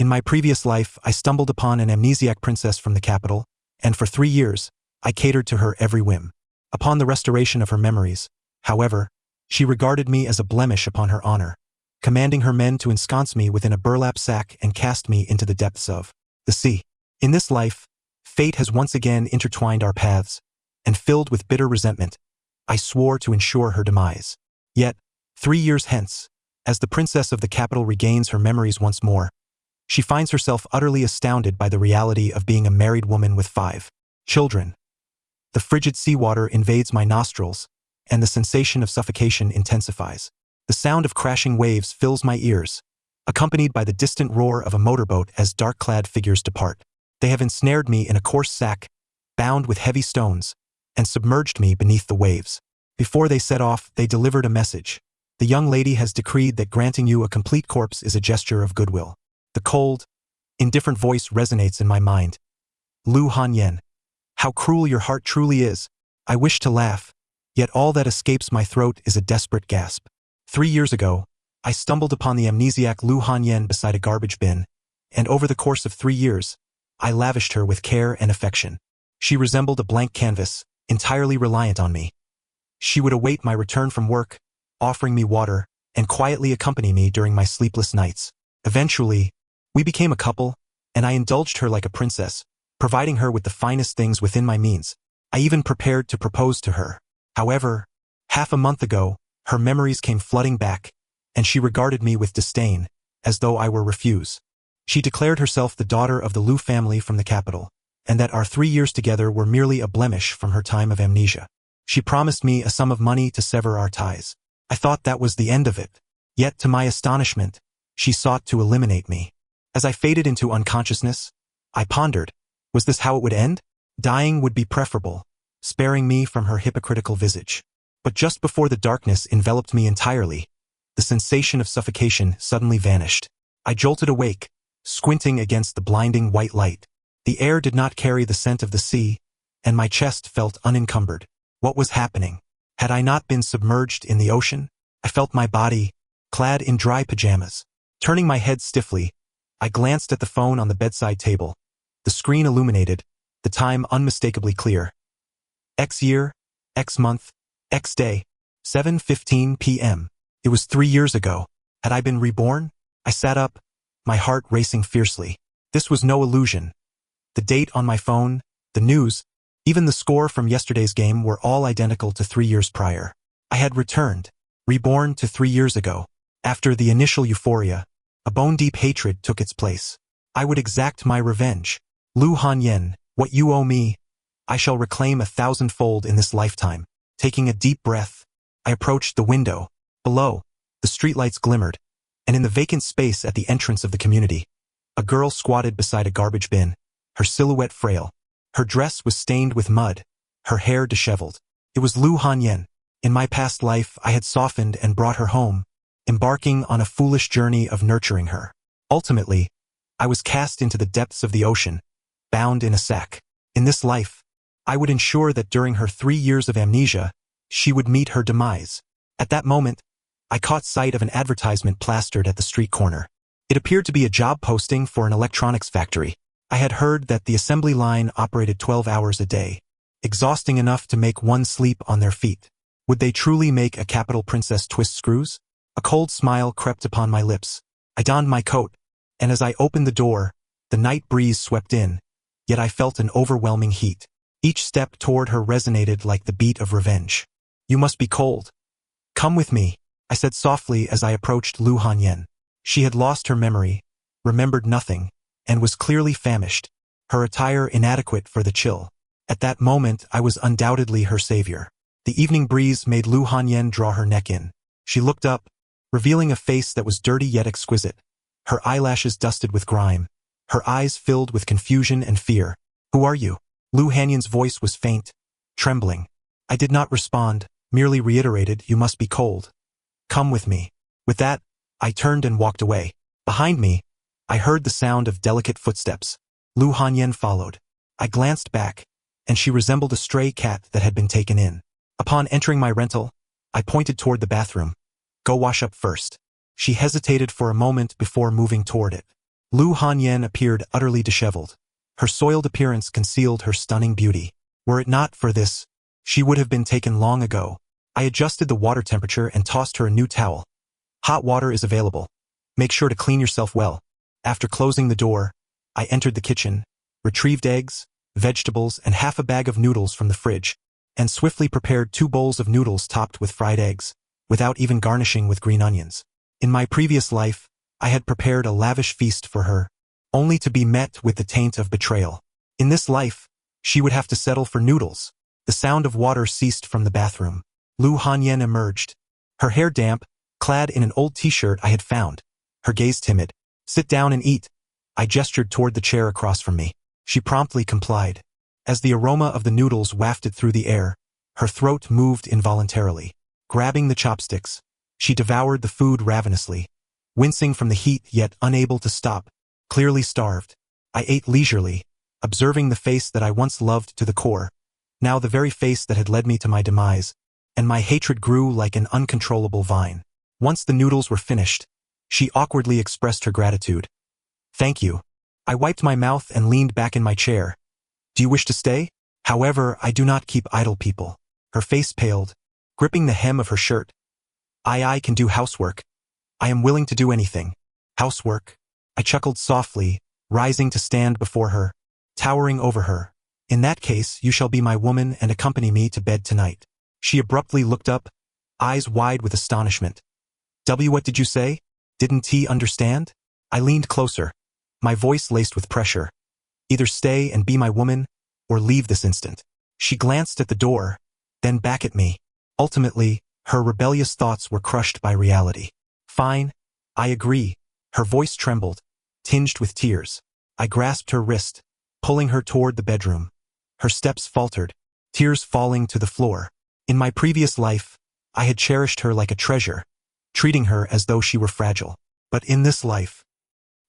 In my previous life, I stumbled upon an amnesiac princess from the capital, and for 3 years, I catered to her every whim. Upon the restoration of her memories, however, she regarded me as a blemish upon her honor, commanding her men to ensconce me within a burlap sack and cast me into the depths of the sea. In this life, fate has once again intertwined our paths, and filled with bitter resentment, I swore to ensure her demise. Yet, 3 years hence, as the princess of the capital regains her memories once more, she finds herself utterly astounded by the reality of being a married woman with 5 children. The frigid seawater invades my nostrils, and the sensation of suffocation intensifies. The sound of crashing waves fills my ears, accompanied by the distant roar of a motorboat as dark-clad figures depart. They have ensnared me in a coarse sack, bound with heavy stones, and submerged me beneath the waves. Before they set off, they delivered a message. The young lady has decreed that granting you a complete corpse is a gesture of goodwill. The cold, indifferent voice resonates in my mind. Lu Hanyen. How cruel your heart truly is. I wish to laugh, yet all that escapes my throat is a desperate gasp. 3 years ago, I stumbled upon the amnesiac Lu Hanyen beside a garbage bin, and over the course of 3 years, I lavished her with care and affection. She resembled a blank canvas, entirely reliant on me. She would await my return from work, offering me water, and quietly accompany me during my sleepless nights. Eventually, we became a couple, and I indulged her like a princess, providing her with the finest things within my means. I even prepared to propose to her. However, half a month ago, her memories came flooding back, and she regarded me with disdain, as though I were refuse. She declared herself the daughter of the Lu family from the capital, and that our 3 years together were merely a blemish from her time of amnesia. She promised me a sum of money to sever our ties. I thought that was the end of it. Yet, to my astonishment, she sought to eliminate me. As I faded into unconsciousness, I pondered, was this how it would end? Dying would be preferable, sparing me from her hypocritical visage. But just before the darkness enveloped me entirely, the sensation of suffocation suddenly vanished. I jolted awake, squinting against the blinding white light. The air did not carry the scent of the sea, and my chest felt unencumbered. What was happening? Had I not been submerged in the ocean? I felt my body, clad in dry pajamas. Turning my head stiffly, I glanced at the phone on the bedside table. The screen illuminated, the time unmistakably clear. X year, X month, X day, 7:15 p.m. It was 3 years ago. Had I been reborn? I sat up, my heart racing fiercely. This was no illusion. The date on my phone, the news, even the score from yesterday's game were all identical to 3 years prior. I had returned, reborn to 3 years ago. After the initial euphoria, a bone-deep hatred took its place. I would exact my revenge. Lu Hanyen, what you owe me, I shall reclaim 1,000-fold in this lifetime. Taking a deep breath, I approached the window. Below, the streetlights glimmered, and in the vacant space at the entrance of the community, a girl squatted beside a garbage bin, her silhouette frail. Her dress was stained with mud, her hair disheveled. It was Lu Hanyen. In my past life, I had softened and brought her home, embarking on a foolish journey of nurturing her. Ultimately, I was cast into the depths of the ocean, bound in a sack. In this life, I would ensure that during her 3 years of amnesia, she would meet her demise. At that moment, I caught sight of an advertisement plastered at the street corner. It appeared to be a job posting for an electronics factory. I had heard that the assembly line operated 12 hours a day, exhausting enough to make one sleep on their feet. Would they truly make a capital princess twist screws? A cold smile crept upon my lips. I donned my coat, and as I opened the door, the night breeze swept in, yet I felt an overwhelming heat. Each step toward her resonated like the beat of revenge. You must be cold. Come with me, I said softly as I approached Lu Hanyen. She had lost her memory, remembered nothing, and was clearly famished, her attire inadequate for the chill. At that moment, I was undoubtedly her savior. The evening breeze made Lu Hanyen draw her neck in. She looked up, revealing a face that was dirty yet exquisite, her eyelashes dusted with grime, her eyes filled with confusion and fear. Who are you? Lu Hanyen's voice was faint, trembling. I did not respond, merely reiterated, you must be cold. Come with me. With that, I turned and walked away. Behind me, I heard the sound of delicate footsteps. Lu Hanyen followed. I glanced back, and she resembled a stray cat that had been taken in. Upon entering my rental, I pointed toward the bathroom. Go wash up first. She hesitated for a moment before moving toward it. Lu Hanyen appeared utterly disheveled. Her soiled appearance concealed her stunning beauty. Were it not for this, she would have been taken long ago. I adjusted the water temperature and tossed her a new towel. Hot water is available. Make sure to clean yourself well. After closing the door, I entered the kitchen, retrieved eggs, vegetables, and half a bag of noodles from the fridge, and swiftly prepared 2 bowls of noodles topped with fried eggs, without even garnishing with green onions. In my previous life, I had prepared a lavish feast for her, only to be met with the taint of betrayal. In this life, she would have to settle for noodles. The sound of water ceased from the bathroom. Lu Hanyen emerged, her hair damp, clad in an old t-shirt I had found, her gaze timid. Sit down and eat. I gestured toward the chair across from me. She promptly complied. As the aroma of the noodles wafted through the air, her throat moved involuntarily. Grabbing the chopsticks, she devoured the food ravenously, wincing from the heat yet unable to stop, clearly starved. I ate leisurely, observing the face that I once loved to the core, now the very face that had led me to my demise, and my hatred grew like an uncontrollable vine. Once the noodles were finished, she awkwardly expressed her gratitude. Thank you. I wiped my mouth and leaned back in my chair. Do you wish to stay? However, I do not keep idle people. Her face paled, gripping the hem of her shirt. I can do housework. I am willing to do anything. Housework? I chuckled softly, rising to stand before her, towering over her. In that case, you shall be my woman and accompany me to bed tonight. She abruptly looked up, eyes wide with astonishment. What did you say? Didn't he understand? I leaned closer, my voice laced with pressure. Either stay and be my woman, or leave this instant. She glanced at the door, then back at me. Ultimately, her rebellious thoughts were crushed by reality. Fine, I agree. Her voice trembled, tinged with tears. I grasped her wrist, pulling her toward the bedroom. Her steps faltered, tears falling to the floor. In my previous life, I had cherished her like a treasure, treating her as though she were fragile. But in this life,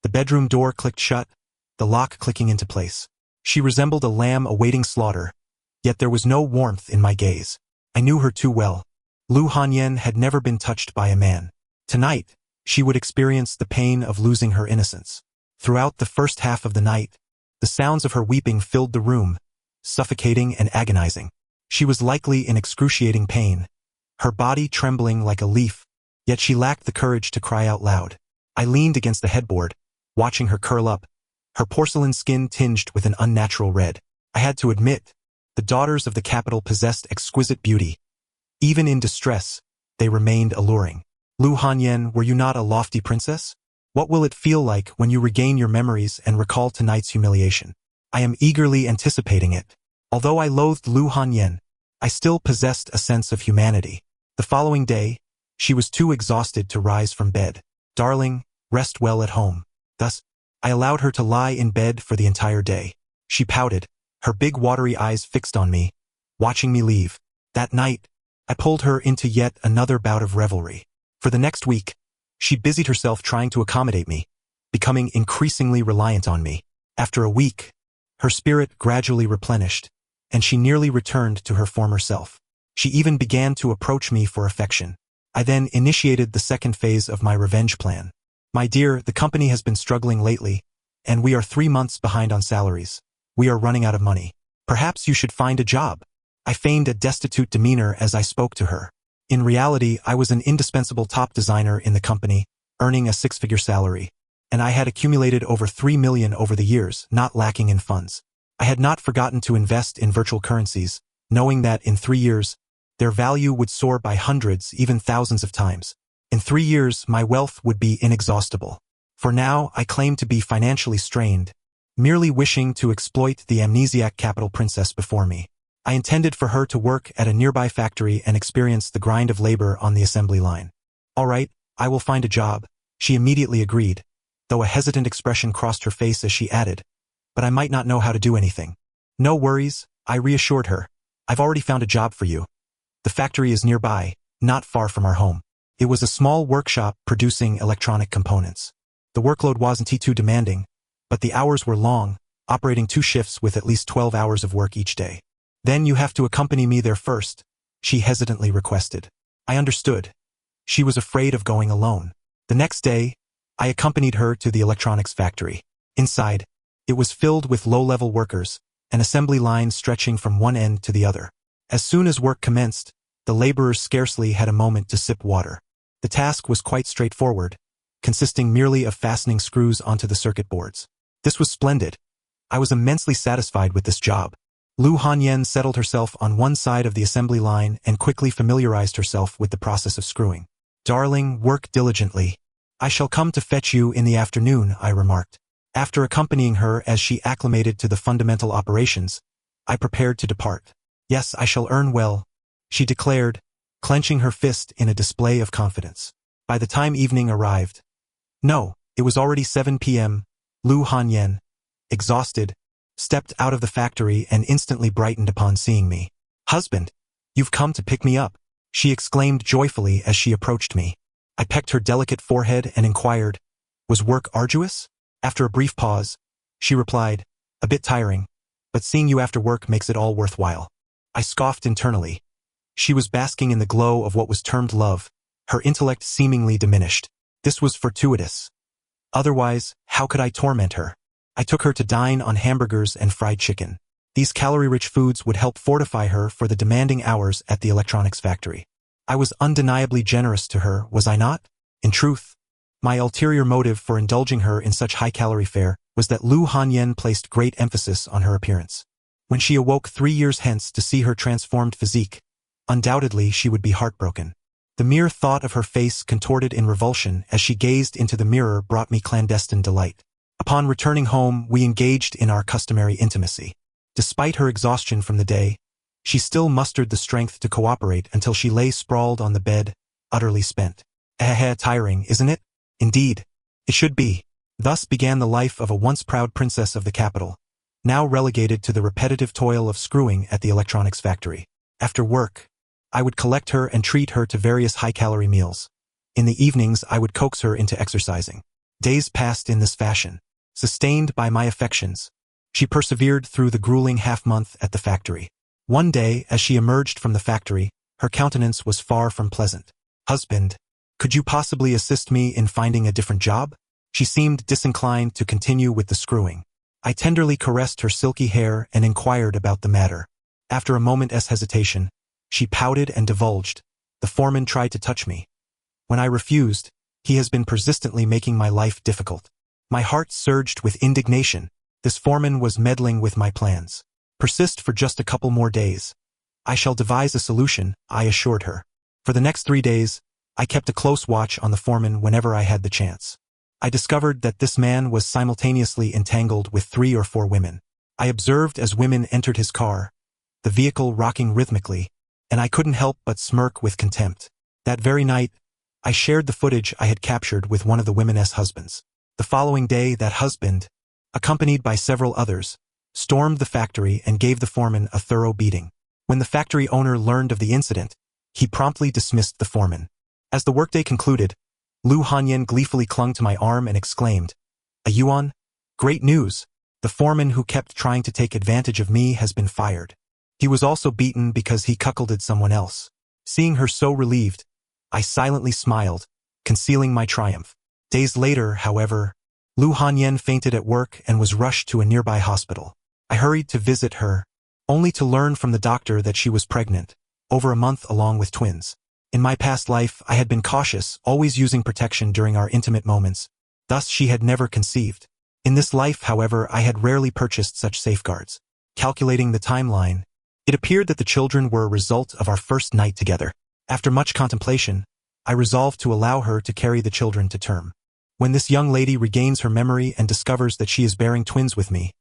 the bedroom door clicked shut, the lock clicking into place. She resembled a lamb awaiting slaughter, yet there was no warmth in my gaze. I knew her too well. Lu Hanyen had never been touched by a man. Tonight, she would experience the pain of losing her innocence. Throughout the first half of the night, the sounds of her weeping filled the room, suffocating and agonizing. She was likely in excruciating pain, her body trembling like a leaf, yet she lacked the courage to cry out loud. I leaned against the headboard, watching her curl up, her porcelain skin tinged with an unnatural red. I had to admit, the daughters of the capital possessed exquisite beauty. Even in distress, they remained alluring. Lu Hanyen, were you not a lofty princess? What will it feel like when you regain your memories and recall tonight's humiliation? I am eagerly anticipating it. Although I loathed Lu Hanyen, I still possessed a sense of humanity. The following day, she was too exhausted to rise from bed. Darling, rest well at home. Thus, I allowed her to lie in bed for the entire day. She pouted, her big watery eyes fixed on me, watching me leave. That night, I pulled her into yet another bout of revelry. For the next week, she busied herself trying to accommodate me, becoming increasingly reliant on me. After a week, her spirit gradually replenished, and she nearly returned to her former self. She even began to approach me for affection. I then initiated the second phase of my revenge plan. My dear, the company has been struggling lately, and we are 3 months behind on salaries. We are running out of money. Perhaps you should find a job. I feigned a destitute demeanor as I spoke to her. In reality, I was an indispensable top designer in the company, earning a 6-figure salary, and I had accumulated over 3 million over the years, not lacking in funds. I had not forgotten to invest in virtual currencies, knowing that in 3 years, their value would soar by hundreds, even thousands of times. In 3 years, my wealth would be inexhaustible. For now, I claimed to be financially strained, merely wishing to exploit the amnesiac capital princess before me. I intended for her to work at a nearby factory and experience the grind of labor on the assembly line. All right, I will find a job. She immediately agreed, though a hesitant expression crossed her face as she added, but I might not know how to do anything. No worries, I reassured her. I've already found a job for you. The factory is nearby, not far from our home. It was a small workshop producing electronic components. The workload wasn't too demanding, but the hours were long, operating 2 shifts with at least 12 hours of work each day. Then you have to accompany me there first, she hesitantly requested. I understood. She was afraid of going alone. The next day, I accompanied her to the electronics factory. Inside, it was filled with low-level workers, an assembly line stretching from one end to the other. As soon as work commenced, the laborers scarcely had a moment to sip water. The task was quite straightforward, consisting merely of fastening screws onto the circuit boards. This was splendid. I was immensely satisfied with this job. Lu Hanyen settled herself on one side of the assembly line and quickly familiarized herself with the process of screwing. "Darling, work diligently. I shall come to fetch you in the afternoon," I remarked. After accompanying her as she acclimated to the fundamental operations, I prepared to depart. "Yes, I shall earn well," she declared, clenching her fist in a display of confidence. By the time evening arrived, no, it was already 7 p.m., Lu Hanyen, exhausted, stepped out of the factory and instantly brightened upon seeing me. "Husband, you've come to pick me up," she exclaimed joyfully as she approached me. I pecked her delicate forehead and inquired, "Was work arduous?" After a brief pause, she replied, "A bit tiring, but seeing you after work makes it all worthwhile." I scoffed internally. She was basking in the glow of what was termed love, her intellect seemingly diminished. This was fortuitous. Otherwise, how could I torment her? I took her to dine on hamburgers and fried chicken. These calorie-rich foods would help fortify her for the demanding hours at the electronics factory. I was undeniably generous to her, was I not? In truth, my ulterior motive for indulging her in such high-calorie fare was that Lu Hanyen placed great emphasis on her appearance. When she awoke 3 years hence to see her transformed physique, undoubtedly she would be heartbroken. The mere thought of her face contorted in revulsion as she gazed into the mirror brought me clandestine delight. Upon returning home, we engaged in our customary intimacy. Despite her exhaustion from the day, she still mustered the strength to cooperate until she lay sprawled on the bed, utterly spent. Tiring, isn't it? Indeed, it should be. Thus began the life of a once proud princess of the capital, now relegated to the repetitive toil of screwing at the electronics factory. After work, I would collect her and treat her to various high-calorie meals. In the evenings, I would coax her into exercising. Days passed in this fashion. Sustained by my affections, she persevered through the grueling half-month at the factory. One day, as she emerged from the factory, her countenance was far from pleasant. "Husband, could you possibly assist me in finding a different job?" She seemed disinclined to continue with the screwing. I tenderly caressed her silky hair and inquired about the matter. After a moment's hesitation, she pouted and divulged, "The foreman tried to touch me. When I refused, he has been persistently making my life difficult." My heart surged with indignation. This foreman was meddling with my plans. "Persist for just a couple more days. I shall devise a solution," I assured her. For the next 3 days, I kept a close watch on the foreman whenever I had the chance. I discovered that this man was simultaneously entangled with 3 or 4 women. I observed as women entered his car, the vehicle rocking rhythmically, and I couldn't help but smirk with contempt. That very night, I shared the footage I had captured with one of the women's husbands. The following day, that husband, accompanied by several others, stormed the factory and gave the foreman a thorough beating. When the factory owner learned of the incident, he promptly dismissed the foreman. As the workday concluded, Lu Hanyen gleefully clung to my arm and exclaimed, "A yuan? Great news! The foreman who kept trying to take advantage of me has been fired. He was also beaten because he cuckolded someone else." Seeing her so relieved, I silently smiled, concealing my triumph. Days later, however, Lu Hanyen fainted at work and was rushed to a nearby hospital. I hurried to visit her, only to learn from the doctor that she was pregnant, over a month along with twins. In my past life, I had been cautious, always using protection during our intimate moments. Thus, she had never conceived. In this life, however, I had rarely purchased such safeguards. Calculating the timeline, it appeared that the children were a result of our first night together. After much contemplation, I resolved to allow her to carry the children to term. When this young lady regains her memory and discovers that she is bearing twins with me,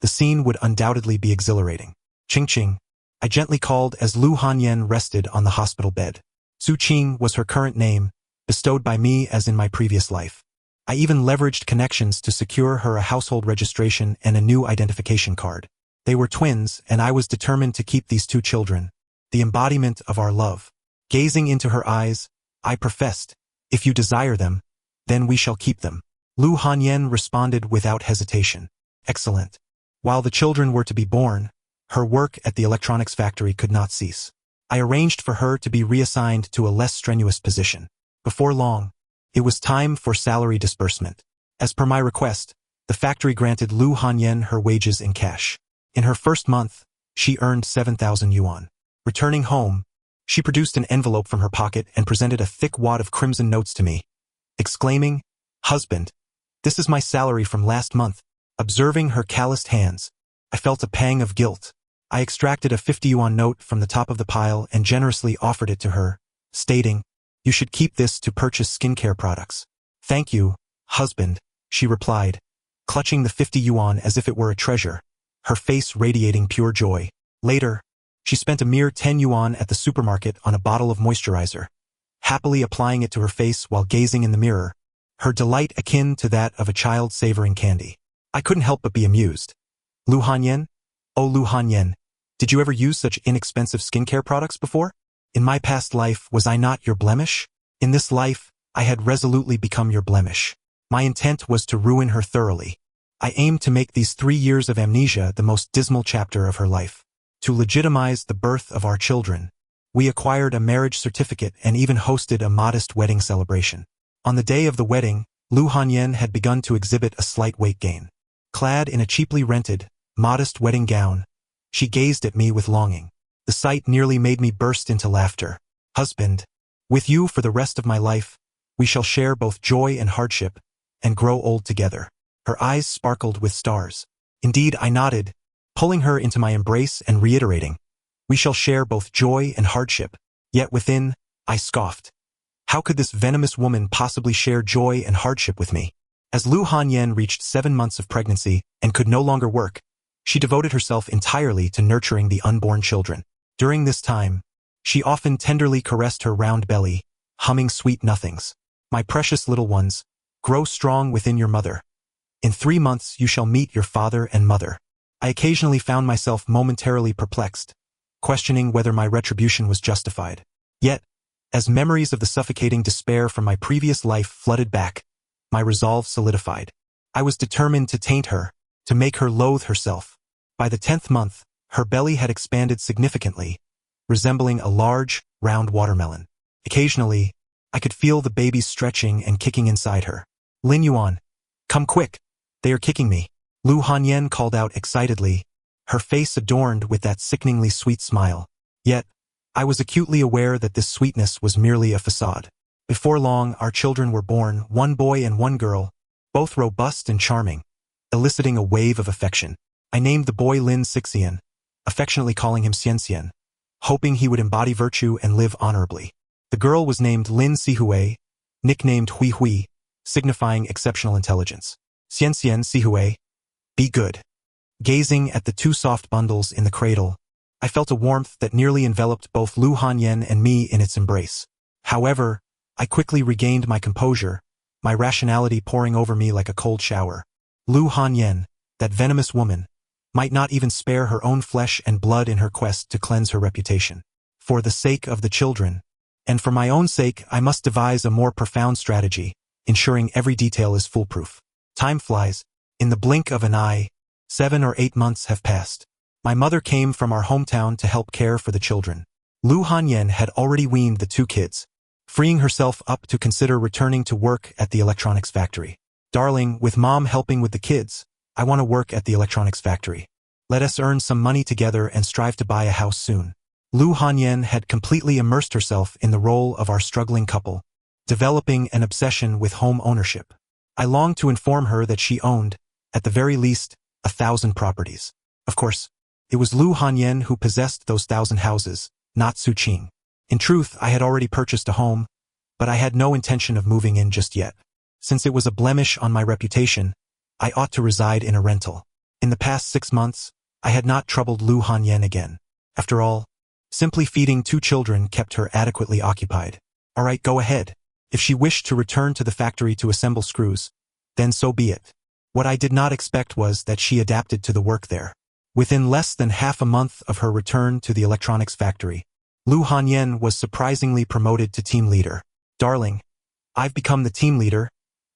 the scene would undoubtedly be exhilarating. "Ching Ching," I gently called as Lu Hanyen rested on the hospital bed. Su Qing was her current name, bestowed by me as in my previous life. I even leveraged connections to secure her a household registration and a new identification card. They were twins, and I was determined to keep these 2 children, the embodiment of our love. Gazing into her eyes, I professed, "If you desire them, then we shall keep them." Lu Hanyen responded without hesitation, "Excellent." While the children were to be born, her work at the electronics factory could not cease. I arranged for her to be reassigned to a less strenuous position. Before long, It was time for salary disbursement. As per my request, the factory granted Lu Hanyen her wages in cash. In her first month, she earned 7,000 yuan. Returning home, she produced an envelope from her pocket and presented a thick wad of crimson notes to me, exclaiming, "Husband, this is my salary from last month." Observing her calloused hands, I felt a pang of guilt. I extracted a 50 yuan note from the top of the pile and generously offered it to her, stating, "You should keep this to purchase skincare products." "Thank you, husband," she replied, clutching the 50 yuan as if it were a treasure, her face radiating pure joy. Later, she spent a mere 10 yuan at the supermarket on a bottle of moisturizer, happily applying it to her face while gazing in the mirror, her delight akin to that of a child savoring candy. I couldn't help but be amused. "Lu Hanyen? Oh Lu Hanyen, did you ever use such inexpensive skincare products before? In my past life, was I not your blemish? In this life, I had resolutely become your blemish. My intent was to ruin her thoroughly. I aimed to make these 3 years of amnesia the most dismal chapter of her life. To legitimize the birth of our children, we acquired a marriage certificate and even hosted a modest wedding celebration. On the day of the wedding, Lu Hanyen had begun to exhibit a slight weight gain. Clad in a cheaply rented, modest wedding gown, she gazed at me with longing. The sight nearly made me burst into laughter. "Husband, with you for the rest of my life, we shall share both joy and hardship, and grow old together." Her eyes sparkled with stars. Indeed, I nodded, pulling her into my embrace and reiterating, "We shall share both joy and hardship." Yet within, I scoffed. How could this venomous woman possibly share joy and hardship with me? As Lu Hanyen reached 7 months of pregnancy and could no longer work, she devoted herself entirely to nurturing the unborn children. During this time, she often tenderly caressed her round belly, humming sweet nothings. "My precious little ones, grow strong within your mother. In 3 months you shall meet your father and mother." I occasionally found myself momentarily perplexed, questioning whether my retribution was justified. Yet, as memories of the suffocating despair from my previous life flooded back, my resolve solidified. I was determined to taint her, to make her loathe herself. By the 10th month, her belly had expanded significantly, resembling a large, round watermelon. Occasionally, I could feel the babies stretching and kicking inside her. "Lin Yuan, come quick, they are kicking me," Lu Hanyen called out excitedly, her face adorned with that sickeningly sweet smile. Yet, I was acutely aware that this sweetness was merely a facade. Before long, our children were born, 1 boy and 1 girl, both robust and charming, eliciting a wave of affection. I named the boy Lin Sixian, affectionately calling him Xianxian, hoping he would embody virtue and live honorably. The girl was named Lin Sihui, nicknamed Hui Hui, signifying exceptional intelligence. "Xianxian Sihui, be good." Gazing at the 2 soft bundles in the cradle, I felt a warmth that nearly enveloped both Lu Hanyen and me in its embrace. However, I quickly regained my composure, my rationality pouring over me like a cold shower. Lu Hanyen, that venomous woman, might not even spare her own flesh and blood in her quest to cleanse her reputation. For the sake of the children, and for my own sake, I must devise a more profound strategy, ensuring every detail is foolproof. Time flies. In the blink of an eye, 7 or 8 months have passed. My mother came from our hometown to help care for the children. Lu Hanyen had already weaned the 2 kids, freeing herself up to consider returning to work at the electronics factory. "Darling, with Mom helping with the kids, I want to work at the electronics factory. Let us earn some money together and strive to buy a house soon." Lu Hanyen had completely immersed herself in the role of our struggling couple, developing an obsession with home ownership. I longed to inform her that she owned, at the very least, 1,000 properties. Of course, it was Lu Hanyen who possessed those 1,000 houses, not Su Qing. In truth, I had already purchased a home, but I had no intention of moving in just yet. Since it was a blemish on my reputation, I ought to reside in a rental. In the past 6 months, I had not troubled Lu Hanyen again. After all, simply feeding 2 children kept her adequately occupied. All right, go ahead. If she wished to return to the factory to assemble screws, then so be it. What I did not expect was that she adapted to the work there. Within less than half a month of her return to the electronics factory, Lu Hanyen was surprisingly promoted to team leader. "Darling, I've become the team leader,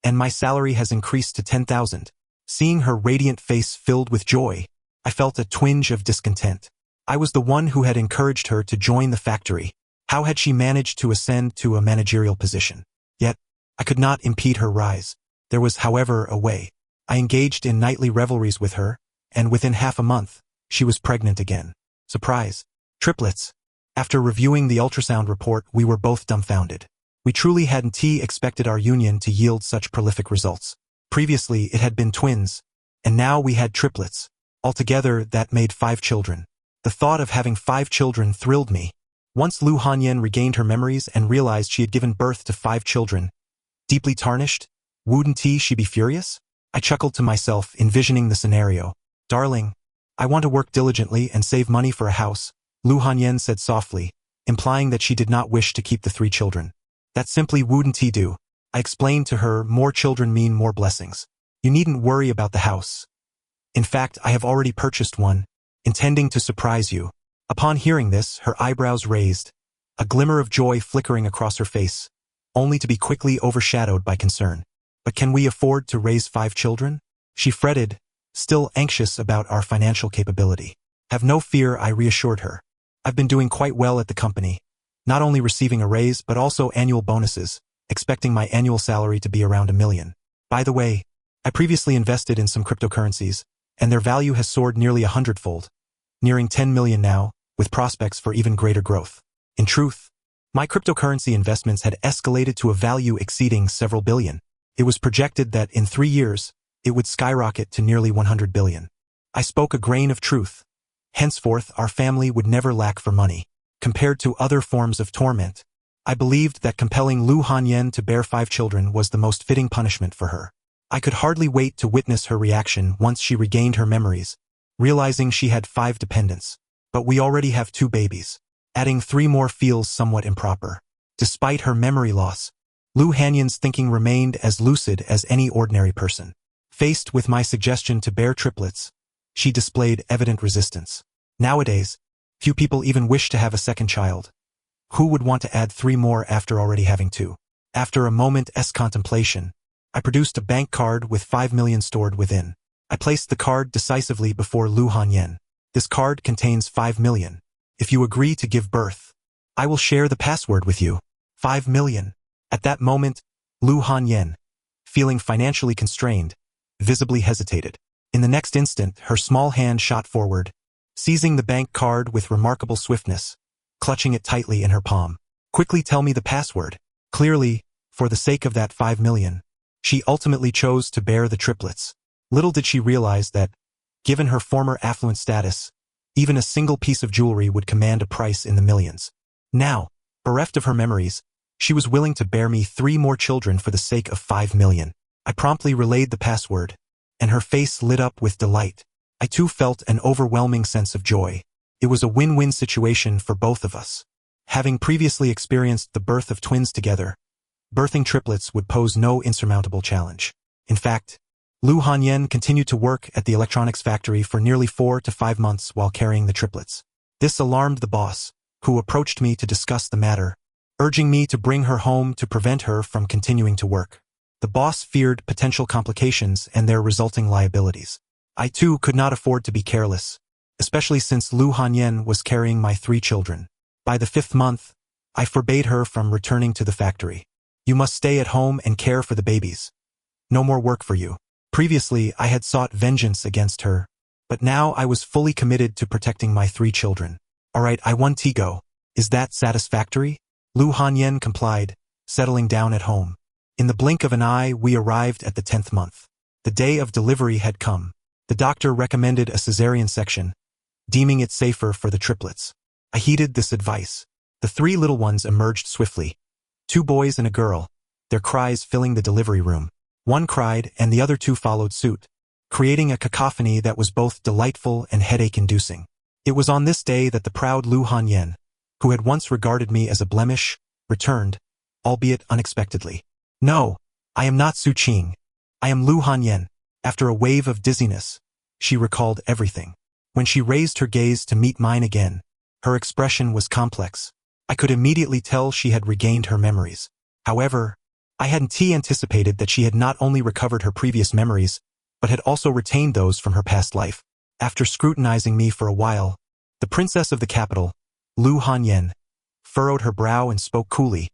and my salary has increased to 10,000. Seeing her radiant face filled with joy, I felt a twinge of discontent. I was the one who had encouraged her to join the factory. How had she managed to ascend to a managerial position? Yet, I could not impede her rise. There was, however, a way. I engaged in nightly revelries with her, and within half a month, she was pregnant again. Surprise. Triplets. After reviewing the ultrasound report, we were both dumbfounded. We truly hadn't expected our union to yield such prolific results. Previously, it had been twins, and now we had triplets. Altogether, that made 5 children. The thought of having 5 children thrilled me. Once Lu Hanyan regained her memories and realized she had given birth to 5 children, deeply tarnished, wouldn't she be furious? I chuckled to myself, envisioning the scenario. Darling, I want to work diligently and save money for a house, Lu Hanyan said softly, implying that she did not wish to keep the 3 children. That simply wouldn't do. I explained to her, more children mean more blessings. You needn't worry about the house. In fact, I have already purchased one, intending to surprise you. Upon hearing this, her eyebrows raised, a glimmer of joy flickering across her face, only to be quickly overshadowed by concern. But can we afford to raise 5 children? She fretted, still anxious about our financial capability. Have no fear, I reassured her. I've been doing quite well at the company, not only receiving a raise but also annual bonuses, expecting my annual salary to be around $1 million. By the way, I previously invested in some cryptocurrencies, and their value has soared nearly 100-fold, nearing 10 million now, with prospects for even greater growth. In truth, my cryptocurrency investments had escalated to a value exceeding several billion. It was projected that in 3 years, it would skyrocket to nearly 100 billion. I spoke a grain of truth. Henceforth, our family would never lack for money. Compared to other forms of torment, I believed that compelling Lu Hanyan to bear 5 children was the most fitting punishment for her. I could hardly wait to witness her reaction once she regained her memories, realizing she had 5 dependents. But we already have 2 babies. Adding 3 more feels somewhat improper. Despite her memory loss, Lu Hanyan's thinking remained as lucid as any ordinary person. Faced with my suggestion to bear triplets, she displayed evident resistance. Nowadays, few people even wish to have a second child. Who would want to add 3 more after already having 2? After a moment's contemplation, I produced a bank card with 5 million stored within. I placed the card decisively before Lu Hanyan. This card contains 5 million. If you agree to give birth, I will share the password with you. 5 million. At that moment, Lu Hanyan, feeling financially constrained, visibly hesitated. In the next instant, her small hand shot forward, seizing the bank card with remarkable swiftness, clutching it tightly in her palm. Quickly tell me the password. Clearly, for the sake of that 5 million, she ultimately chose to bear the triplets. Little did she realize that, given her former affluent status, even a single piece of jewelry would command a price in the millions. Now, bereft of her memories, she was willing to bear me 3 more children for the sake of 5 million. I promptly relayed the password, and her face lit up with delight. I too felt an overwhelming sense of joy. It was a win-win situation for both of us. Having previously experienced the birth of twins together, birthing triplets would pose no insurmountable challenge. In fact, Lu Hanyan continued to work at the electronics factory for nearly 4 to 5 months while carrying the triplets. This alarmed the boss, who approached me to discuss the matter, urging me to bring her home to prevent her from continuing to work. The boss feared potential complications and their resulting liabilities. I too could not afford to be careless, especially since Lu Hanyan was carrying my 3 children. By the 5th month, I forbade her from returning to the factory. You must stay at home and care for the babies. No more work for you. Previously, I had sought vengeance against her, but now I was fully committed to protecting my 3 children. All right, I want to go. Is that satisfactory? Lu Hanyan complied, settling down at home. In the blink of an eye, we arrived at the 10th month. The day of delivery had come. The doctor recommended a cesarean section, deeming it safer for the triplets. I heeded this advice. The 3 little ones emerged swiftly. 2 boys and a girl, their cries filling the delivery room. One cried and the other 2 followed suit, creating a cacophony that was both delightful and headache-inducing. It was on this day that the proud Lu Hanyan, who had once regarded me as a blemish, returned, albeit unexpectedly. No, I am not Su Qing. I am Lu Hanyan. After a wave of dizziness, she recalled everything. When she raised her gaze to meet mine again, her expression was complex. I could immediately tell she had regained her memories. However, I hadn't anticipated that she had not only recovered her previous memories, but had also retained those from her past life. After scrutinizing me for a while, the princess of the capital, Lu Hanyan, furrowed her brow and spoke coolly.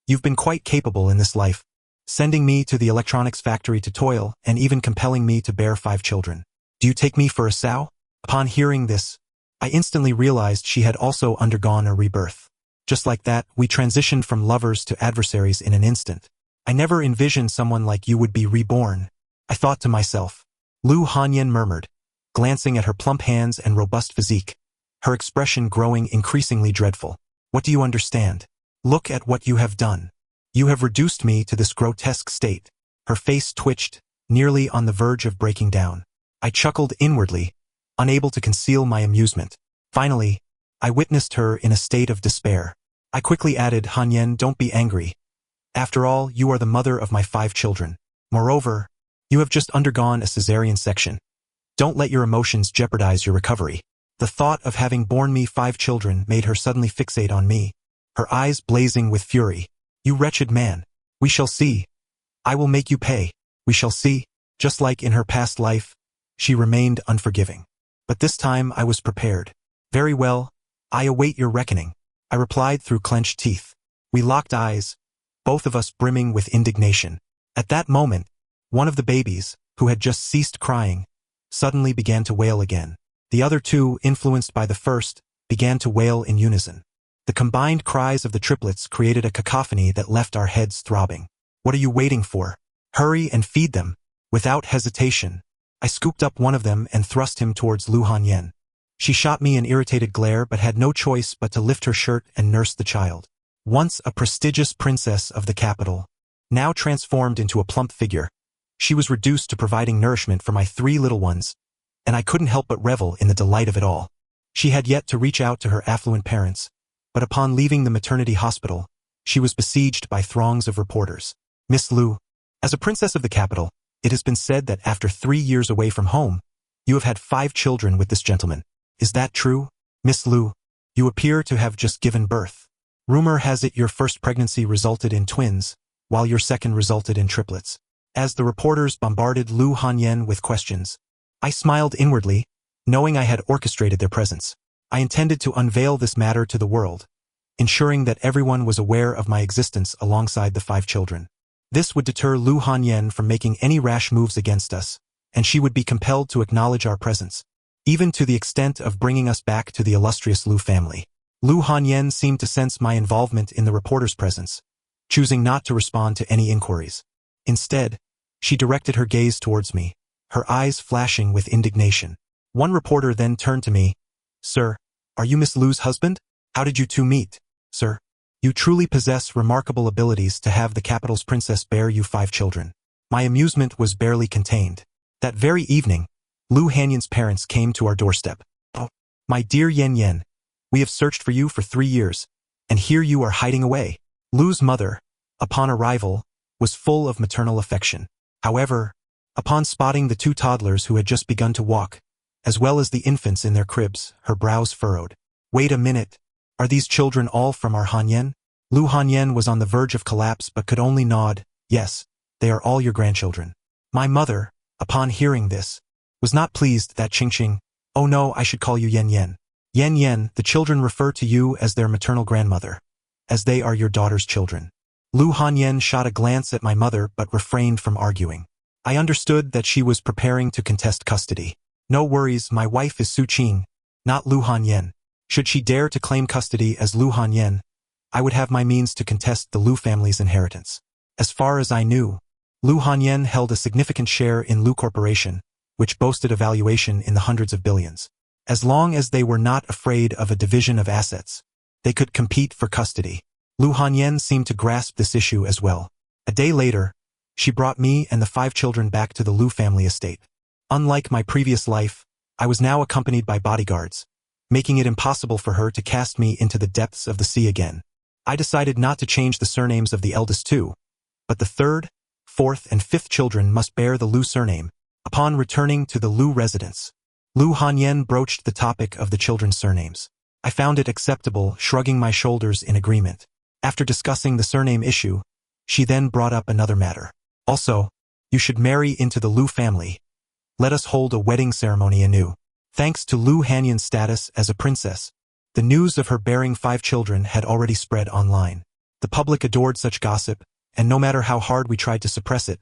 You've been quite capable in this life. sending me to the electronics factory to toil, and even compelling me to bear 5 children. Do you take me for a sow? Upon hearing this, I instantly realized she had also undergone a rebirth. Just like that, we transitioned from lovers to adversaries in an instant. I never envisioned someone like you would be reborn, I thought to myself. Lu Hanyan murmured, glancing at her plump hands and robust physique, her expression growing increasingly dreadful. What do you understand? Look at what you have done. You have reduced me to this grotesque state. Her face twitched, nearly on the verge of breaking down. I chuckled inwardly, unable to conceal my amusement. Finally, I witnessed her in a state of despair. I quickly added, Hanyen, don't be angry. After all, you are the mother of my 5 children. Moreover, you have just undergone a cesarean section. Don't let your emotions jeopardize your recovery. The thought of having borne me 5 children made her suddenly fixate on me, her eyes blazing with fury. You wretched man. We shall see. I will make you pay. We shall see. Just like in her past life, she remained unforgiving. But this time I was prepared. Very well, I await your reckoning, I replied through clenched teeth. We locked eyes, both of us brimming with indignation. At that moment, one of the babies, who had just ceased crying, suddenly began to wail again. The other 2, influenced by the first, began to wail in unison. The combined cries of the triplets created a cacophony that left our heads throbbing. What are you waiting for? Hurry and feed them. Without hesitation, I scooped up one of them and thrust him towards Lu Hanyen. She shot me an irritated glare but had no choice but to lift her shirt and nurse the child. Once a prestigious princess of the capital, now transformed into a plump figure, she was reduced to providing nourishment for my 3 little ones, and I couldn't help but revel in the delight of it all. She had yet to reach out to her affluent parents, but upon leaving the maternity hospital, she was besieged by throngs of reporters. Miss Lu, as a princess of the capital, it has been said that after 3 years away from home, you have had 5 children with this gentleman. Is that true? Miss Lu, you appear to have just given birth. Rumor has it your first pregnancy resulted in twins, while your second resulted in triplets. As the reporters bombarded Lu Hanyen with questions, I smiled inwardly, knowing I had orchestrated their presence. I intended to unveil this matter to the world, ensuring that everyone was aware of my existence alongside the 5 children. This would deter Lu Hanyen from making any rash moves against us, and she would be compelled to acknowledge our presence, even to the extent of bringing us back to the illustrious Lu family. Lu Hanyen seemed to sense my involvement in the reporter's presence, choosing not to respond to any inquiries. Instead, she directed her gaze towards me, her eyes flashing with indignation. One reporter then turned to me. Sir, are you Miss Lu's husband? How did you 2 meet? Sir, you truly possess remarkable abilities to have the capital's princess bear you 5 children. My amusement was barely contained. That very evening, Lu Hanyen's parents came to our doorstep. Oh, my dear Yen Yen, we have searched for you for 3 years, and here you are hiding away. Lu's mother, upon arrival, was full of maternal affection. However, upon spotting the 2 toddlers who had just begun to walk, as well as the infants in their cribs, her brows furrowed. Wait a minute. Are these children all from our Hanyen? Lu Hanyen was on the verge of collapse but could only nod. Yes, they are all your grandchildren. My mother, upon hearing this, was not pleased that Qingqing. Oh no, I should call you Yen Yen. Yen Yen, the children refer to you as their maternal grandmother, as they are your daughter's children. Lu Hanyen shot a glance at my mother but refrained from arguing. I understood that she was preparing to contest custody. No worries, my wife is Su Qing, not Lu Hanyen. Should she dare to claim custody as Lu Hanyen, I would have my means to contest the Lu family's inheritance. As far as I knew, Lu Hanyen held a significant share in Lu Corporation, which boasted a valuation in the hundreds of billions. As long as they were not afraid of a division of assets, they could compete for custody. Lu Hanyen seemed to grasp this issue as well. A day later, she brought me and the 5 children back to the Lu family estate. Unlike my previous life, I was now accompanied by bodyguards, making it impossible for her to cast me into the depths of the sea again. I decided not to change the surnames of the eldest 2, but the 3rd, 4th, and 5th children must bear the Lu surname. Upon returning to the Lu residence, Lu Hanyen broached the topic of the children's surnames. I found it acceptable, shrugging my shoulders in agreement. After discussing the surname issue, she then brought up another matter. Also, you should marry into the Lu family. Let us hold a wedding ceremony anew. Thanks to Lu Hanyen's status as a princess, the news of her bearing 5 children had already spread online. The public adored such gossip, and no matter how hard we tried to suppress it,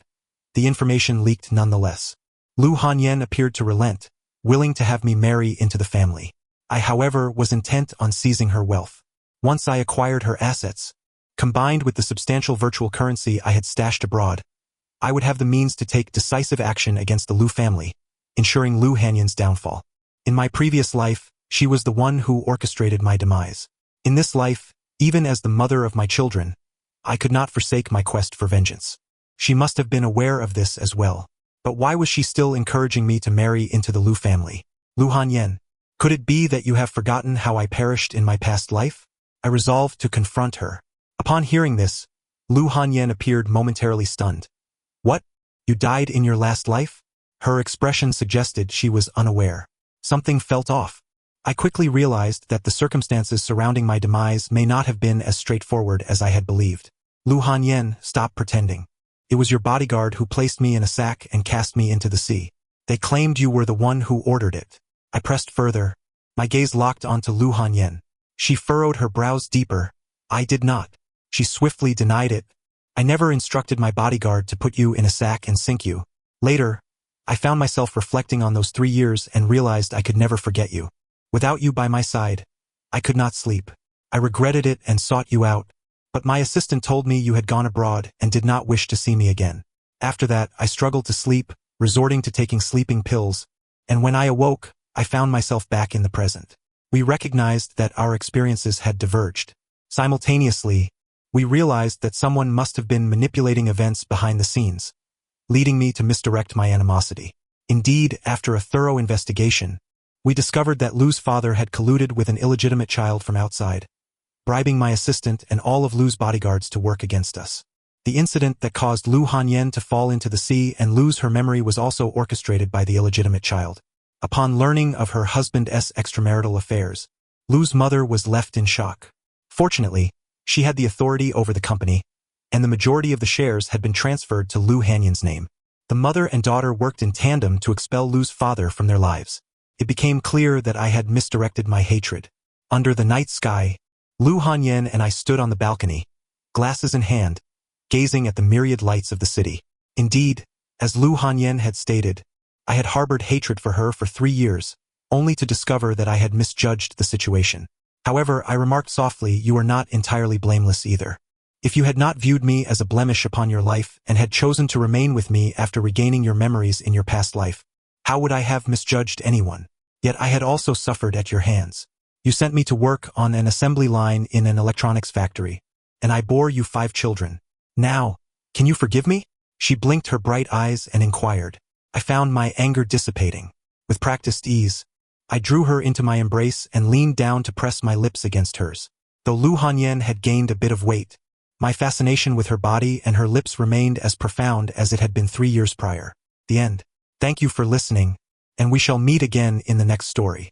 the information leaked nonetheless. Lu Hanyan appeared to relent, willing to have me marry into the family. I, however, was intent on seizing her wealth. Once I acquired her assets, combined with the substantial virtual currency I had stashed abroad, I would have the means to take decisive action against the Lu family, ensuring Lu Hanyan's downfall. In my previous life, she was the one who orchestrated my demise. In this life, even as the mother of my children, I could not forsake my quest for vengeance. She must have been aware of this as well. But why was she still encouraging me to marry into the Lu family? Lu Hanyan, could it be that you have forgotten how I perished in my past life? I resolved to confront her. Upon hearing this, Lu Hanyan appeared momentarily stunned. What? You died in your last life? Her expression suggested she was unaware. Something felt off. I quickly realized that the circumstances surrounding my demise may not have been as straightforward as I had believed. Lu Hanyan, stop pretending. It was your bodyguard who placed me in a sack and cast me into the sea. They claimed you were the one who ordered it. I pressed further. My gaze locked onto Lu Hanyan. She furrowed her brows deeper. I did not. She swiftly denied it. I never instructed my bodyguard to put you in a sack and sink you. Later, I found myself reflecting on those 3 years and realized I could never forget you. Without you by my side, I could not sleep. I regretted it and sought you out, but my assistant told me you had gone abroad and did not wish to see me again. After that, I struggled to sleep, resorting to taking sleeping pills, and when I awoke, I found myself back in the present. We recognized that our experiences had diverged. Simultaneously, we realized that someone must have been manipulating events behind the scenes, leading me to misdirect my animosity. Indeed, after a thorough investigation, we discovered that Lu's father had colluded with an illegitimate child from outside, bribing my assistant and all of Lu's bodyguards to work against us. The incident that caused Lu Hanyan to fall into the sea and lose her memory was also orchestrated by the illegitimate child. Upon learning of her husband's extramarital affairs, Lu's mother was left in shock. Fortunately, she had the authority over the company, and the majority of the shares had been transferred to Lu Hanyan's name. The mother and daughter worked in tandem to expel Lu's father from their lives. It became clear that I had misdirected my hatred. Under the night sky, Lu Hanyan and I stood on the balcony, glasses in hand, gazing at the myriad lights of the city. Indeed, as Lu Hanyan had stated, I had harbored hatred for her for 3 years, only to discover that I had misjudged the situation. However, I remarked softly, you are not entirely blameless either. If you had not viewed me as a blemish upon your life and had chosen to remain with me after regaining your memories in your past life, how would I have misjudged anyone? Yet I had also suffered at your hands. You sent me to work on an assembly line in an electronics factory, and I bore you 5 children. Now, can you forgive me? She blinked her bright eyes and inquired. I found my anger dissipating. With practiced ease, I drew her into my embrace and leaned down to press my lips against hers. Though Lu Hanyan had gained a bit of weight, my fascination with her body and her lips remained as profound as it had been 3 years prior. The end. Thank you for listening, and we shall meet again in the next story.